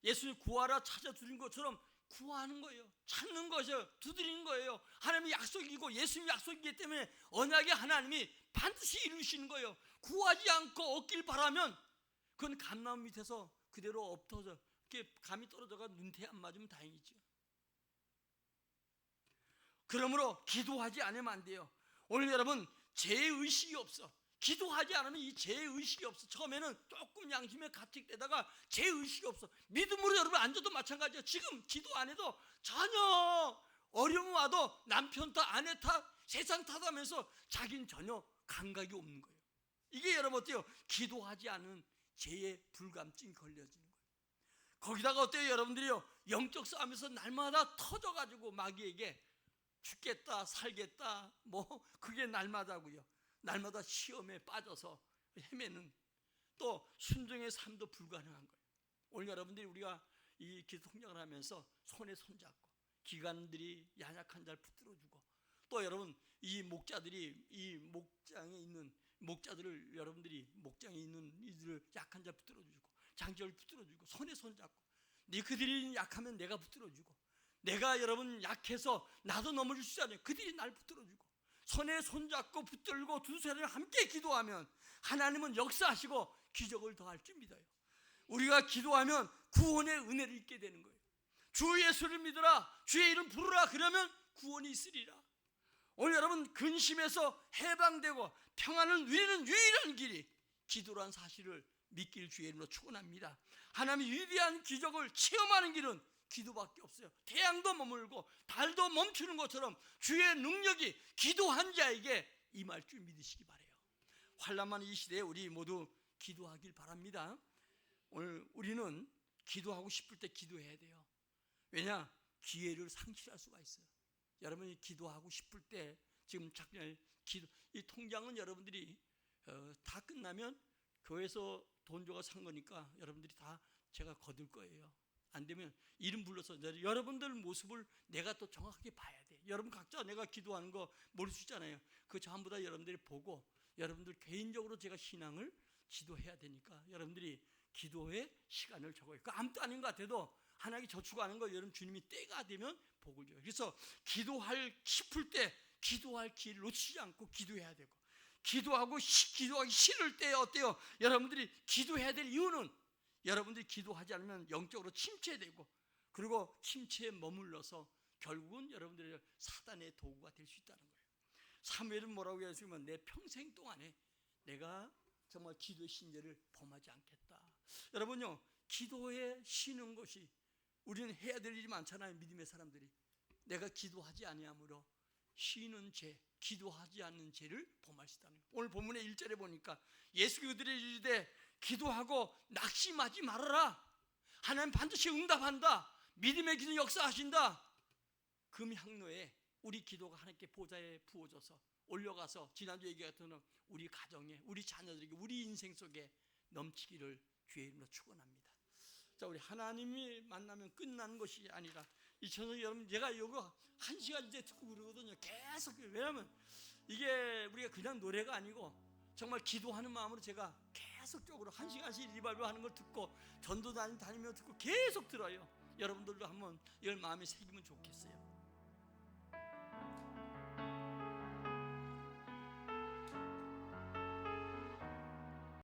예수님 구하라 찾아 두드린 것처럼 구하는 거예요. 찾는 것이에요. 두드리는 거예요. 하나님의 약속이고 예수님 약속이기 때문에 언약의 하나님이 반드시 이루시는 거예요. 구하지 않고 얻길 바라면 그건 감나무 밑에서 그대로 엎어져 이렇게 감이 떨어져가 눈태 안 맞으면 다행이죠. 그러므로 기도하지 않으면 안 돼요. 오늘 여러분, 죄의식이 없어. 기도하지 않으면 이 죄의식이 없어. 처음에는 조금 양심에 가책되다가 죄의식이 없어. 믿음으로 여러분 앉아도 마찬가지야. 지금 기도 안 해도 전혀 어려움 와도 남편 탓, 아내 탓, 세상 탓하면서 자기는 전혀 감각이 없는 거예요. 이게 여러분 어때요? 기도하지 않은 죄의 불감증이 걸려지는 거예요. 거기다가 어때요? 여러분들이요, 영적 싸움에서 날마다 터져가지고 마귀에게 죽겠다 살겠다 뭐 그게 날마다고요. 날마다 시험에 빠져서 헤매는, 또 순종의 삶도 불가능한 거예요. 오늘 여러분들이 우리가 이 기도 통역을 하면서 손에 손잡고 기관들이 연약한 자를 붙들어주고, 또 여러분 이 목자들이 이 목장에 있는 목자들을 여러분들이 목장에 있는 이들을 약한 자 붙들어주고 장지를 붙들어주고 손에 손잡고, 네 그들이 약하면 내가 붙들어주고, 내가 여러분 약해서 나도 넘어질 수 있잖아요. 그들이 날 붙들어주고 손에 손잡고 붙들고 두 사람이 함께 기도하면 하나님은 역사하시고 기적을 더할 줄 믿어요. 우리가 기도하면 구원의 은혜를 입게 되는 거예요. 주 예수를 믿으라, 주의 이름 부르라, 그러면 구원이 있으리라. 오늘 여러분 근심에서 해방되고 평안을 누리는 유일한 길이 기도란 사실을 믿길 주의 이름으로 축원합니다. 하나님의 위대한 기적을 체험하는 길은 기도밖에 없어요. 태양도 머물고 달도 멈추는 것처럼 주의 능력이 기도한 자에게 임할 줄 믿으시기 바라요. 환난만 이 시대에 우리 모두 기도하길 바랍니다. 오늘 우리는 기도하고 싶을 때 기도해야 돼요. 왜냐? 기회를 상실할 수가 있어요. 여러분이 기도하고 싶을 때 지금 작년 기도 이 통장은 여러분들이 다 끝나면 교회에서 돈 줘가 산 거니까 여러분들이 다 제가 거둘 거예요. 안 되면 이름 불러서 여러분들 모습을 내가 또 정확하게 봐야 돼. 여러분 각자 내가 기도하는 거 모를 수 있잖아요. 그 전부 다 여러분들이 보고 여러분들 개인적으로 제가 신앙을 지도해야 되니까 여러분들이 기도의 시간을 적어요. 그 아무도 아닌 것 같아도 하나님께 저축하는 거 여러분 주님이 때가 되면 복을 줘요. 그래서 기도할 싶을 때 기도할 기회를 놓치지 않고 기도해야 되고, 기도하기 싫을 때 어때요? 여러분들이 기도해야 될 이유는 여러분들이 기도하지 않으면 영적으로 침체되고, 그리고 침체에 머물러서 결국은 여러분들이 사단의 도구가 될 수 있다는 거예요. 사무엘은 뭐라고 했으면 내 평생 동안에 내가 정말 기도의 신뢰를 범하지 않겠다. 여러분요, 기도에 쉬는 것이 우리는 해야 될 일이 많잖아요. 믿음의 사람들이 내가 기도하지 아니함으로 쉬는 죄, 기도하지 않는 죄를 범할 수 있다는 거예요. 오늘 본문의 1절에 보니까 예수 그들의 이르되 기도하고 낙심하지 말아라. 하나님 반드시 응답한다. 믿음의 기도 역사하신다. 금향로에 우리 기도가 하나님께 보좌에 부어져서 올려가서 지난주 얘기했던 우리 가정에, 우리 자녀들에게, 우리 인생 속에 넘치기를 주의 이름으로 축원합니다. 자, 우리 하나님이 만나면 끝나는 것이 아니라 이 저녁 여러분 제가 이거 1시간 이제 듣고 그러거든요. 계속. 왜냐하면 이게 우리가 그냥 노래가 아니고 정말 기도하는 마음으로 제가 계속적으로 1시간씩 리바이벌 하는 걸 듣고 전도 다니며 듣고 계속 들어요. 여러분들도 한번 이걸 마음에 새기면 좋겠어요.